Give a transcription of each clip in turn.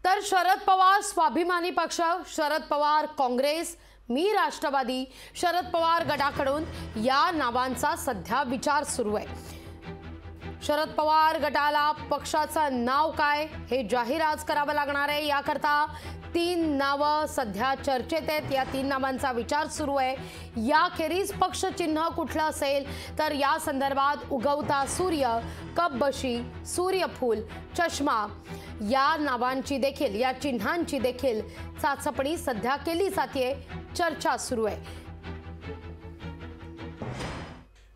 तर शरद पवार स्वाभिमानी पक्ष, शरद पवार काँग्रेस, मी राष्ट्रवादी, शरद पवार गटाकडून या नावांचा सध्या विचार सुरू आहे। शरद पवार गटाला पक्षाचं नाव काय हे जाहीर आज करावं लागणार आहे। याकरता 3 नावं सध्या चर्चेत आहेत। या 3 नावांचा विचार सुरू आहे। याखेरीज पक्ष चिन्ह कुठलं असेल तर या संदर्भात उगवता सूर्य, कपबशी, सूर्यफूल, चष्मा या नावांची देखील, या चिन्हांची देखील चाचपणी सध्या केली जाते, चर्चा सुरू आहे।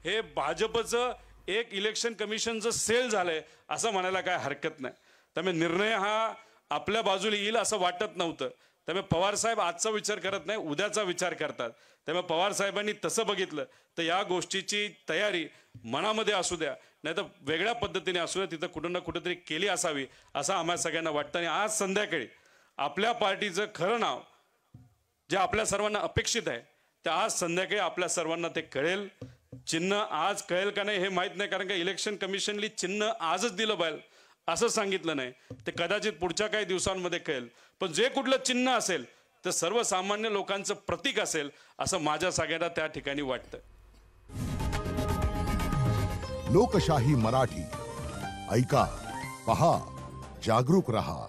हे भाजपचं एक इलेक्शन कमिशनचं सेल झालंय असं म्हणायला काय हरकत नाही। त्यामुळे निर्णय हा आपल्या बाजूला येईल असं वाटत नव्हतं। त्यामुळे पवार साहेब आजचा विचार करत नाही, उद्याचा विचार करतात। त्यामुळे पवार साहेबांनी तसं बघितलं तर या गोष्टीची तयारी मनामध्ये असू द्या, नाहीतर वेगळ्या पद्धतीने असू द्या, तिथं कुठं ना कुठेतरी केली असावी असं आम्हाला सगळ्यांना वाटतं। आणि आज संध्याकाळी आपल्या पार्टीचं खरं नाव जे आपल्या सर्वांना अपेक्षित आहे ते आज संध्याकाळी आपल्या सर्वांना ते कळेल। चिन्ह आज कळेल का नाही हे माहीत नाही, कारण का इलेक्शन कमिशनली चिन्ह आजच दिलं पाहिजे असं सांगितलं नाही। ते कदाचित पुढच्या काही दिवसांमध्ये कळेल, पण जे कुठलं चिन्ह असेल ते सर्वसामान्य लोकांचं प्रतीक असेल असं माझ्या सगळ्यांना त्या ठिकाणी वाटतं। लोकशाही मराठी ऐका, पहा, जागरूक रहा।